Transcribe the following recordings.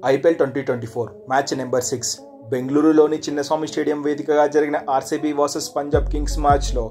IPL 2024 match number 6 బెంగళూరులోని Chinnaswamy stadium వేదికగా జరిగిన ఆర్సీబీ వర్సెస్ పంజాబ్ కింగ్స్ మ్యాచ్లో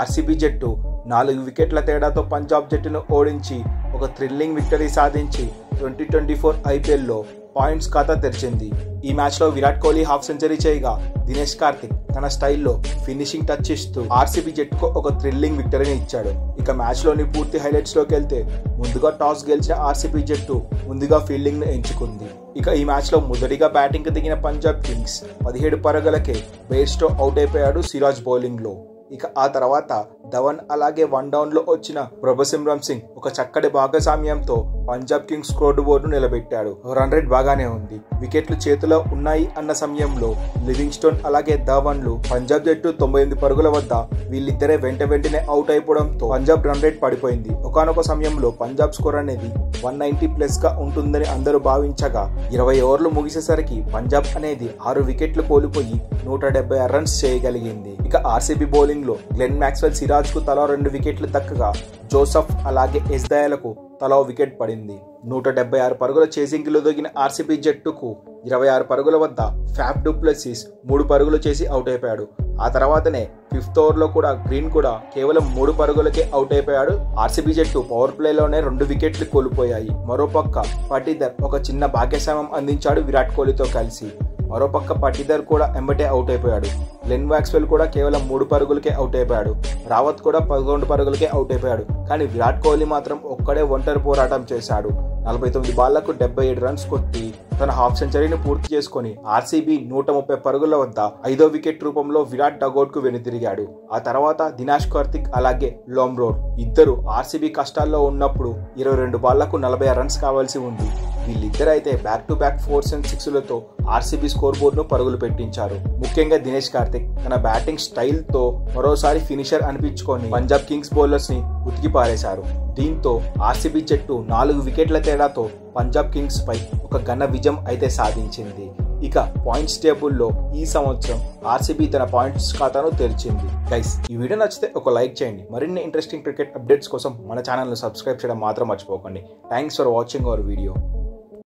ఆర్సీబీ జట్టు 4 వికెట్ల తేడాతో పంజాబ్ జట్టును ఓడించి ఒక థ్రిల్లింగ్ విక్టరీ సాధించి 2024 ఐపీఎల్లో పాయింట్స్ ఖాతా తెరిచింది. ఈ మ్యాచ్లో విరాట్ కోహ్లీ హాఫ్ సెంచరీ చేయగా దినేష్ కార్తిక్ తన స్టైల్లో ఫినిషింగ్ టచ్ ఇస్తూ ఆర్సీబీ జట్టుకు ఒక థ్రిల్లింగ్ విక్టరీని ఇచ్చాడు. ఇక మ్యాచ్లోని పూర్తి హైలైట్స్లోకి వెళ్తే ముందుగా టాస్ గెలిచిన ఆర్సీబీ జట్టు ముందుగా ఫీల్డింగ్ను ఎంచుకుంది. ఇక ఈ మ్యాచ్లో మొదటిగా బ్యాటింగ్కి దిగిన పంజాబ్ కింగ్స్ 17 పరుగులకే బెయిర్స్టో అవుట్ అయిపోయాడు సిరాజ్ బౌలింగ్లో. ఇక ఆ తర్వాత ధవన్ అలాగే 1 డౌన్లో వచ్చిన ప్రభసిమ్రన్ సింగ్ ఒక చక్కటి భాగస్వామ్యంతో పంజాబ్ కింగ్స్ స్కోర్ బోర్డును నిలబెట్టాడు. రన్ రేట్ బాగానే ఉంది. వికెట్లు చేతిలో ఉన్నాయి అన్న సమయంలో లివింగ్స్టోన్ అలాగే ధవన్లు పంజాబ్ జట్టు 98 పరుగుల వద్ద వీళ్ళిద్దరే వెంటనే అవుట్ అయిపోవడంతో పంజాబ్ రన్ రేట్ పడిపోయింది. ఒకానొక సమయంలో పంజాబ్ స్కోర్ అనేది 190+ గా ఉంటుందని అందరూ భావించగా 20 ఓవర్లు ముగిసేసరికి పంజాబ్ అనేది 6 వికెట్లు కోల్పోయి 176 రన్స్ చేయగలిగింది. ఇక ఆర్సీబీ బౌలింగ్ లో గ్లెన్ మ్యాక్స్వెల్ సిరాజ్ కు తలా 2 వికెట్లు దక్కగా జోసెఫ్ అలాగే ఎస్ దయాలకు తలా వికెట్ పడింది. 176 పరుగుల చేసింగ్ లో దిగిన ఆర్సీబీ జట్టుకు 26 పరుగుల వద్ద ఫ్యాఫ్ డు ప్లెసిస్ 3 పరుగులు చేసి అవుట్ అయిపోయాడు. ఆ తర్వాతనే 5th ఓవర్లో కూడా గ్రీన్ కూడా కేవలం 3 పరుగులకే అవుట్ అయిపోయాడు. ఆర్సీబీ జట్టు పవర్ ప్లేలోనే 2 వికెట్లు కోల్పోయాయి. మరోపక్క పటీదర్ ఒక చిన్న భాగ్యస్వామ్యం అందించాడు విరాట్ కోహ్లీతో కలిసి. మరోపక్క పటీదర్ కూడా ఎంబటే అవుట్ అయిపోయాడు. గ్లెన్ మ్యాక్స్వెల్ కూడా కేవలం 3 పరుగులకే అవుట్ అయిపోయాడు. రావత్ కూడా 11 పరుగులకే అవుట్ అయిపోయాడు. కానీ విరాట్ కోహ్లీ మాత్రం ఒక్కడే ఒంటరి పోరాటం చేశాడు. 49 బాళ్లకు 77 రన్స్ కొట్టి తన హాఫ్ సెంచరీని పూర్తి చేసుకుని ఆర్సీబీ 130 పరుగుల వద్ద 5వ వికెట్ రూపంలో విరాట్ డగౌట్ కు వెనుతిరిగాడు. ఆ తర్వాత దినేష్ కార్తిక్ అలాగే లోమ్రోడ్ ఇద్దరు ఆర్సీబీ కష్టాల్లో ఉన్నప్పుడు 22 బాళ్లకు 46 రన్స్ కావాల్సి ఉంది. వీళ్ళిద్దరైతే back to back 4s and 6లతో ఆర్సీబీ స్కోర్ బోర్డును పరుగులు పెట్టించారు. ముఖ్యంగా దినేష్ కార్తిక్ తన బ్యాటింగ్ స్టైల్ తో మరోసారి ఫినిషర్ అనిపించుకొని పంజాబ్ కింగ్స్ బౌలర్స్ ని ఉతికి పారేశారు. దీంతో ఆర్సీబీ జట్టు 4 వికెట్ల తేడాతో పంజాబ్ కింగ్స్ పై ఒక ఘన విజయం అయితే సాధించింది. ఇక పాయింట్స్ టేబుల్లో ఈ సంవత్సరం ఆర్సీబీ తన పాయింట్స్ ఖాతాను తెరిచింది. గైస్, ఈ వీడియో నచ్చితే ఒక లైక్ చేయండి. మరిన్ని ఇంట్రెస్టింగ్ క్రికెట్ అప్డేట్స్ కోసం మన ఛానల్ను సబ్స్క్రైబ్ చేయడం మాత్రం మర్చిపోకండి. Thanks for watching our video.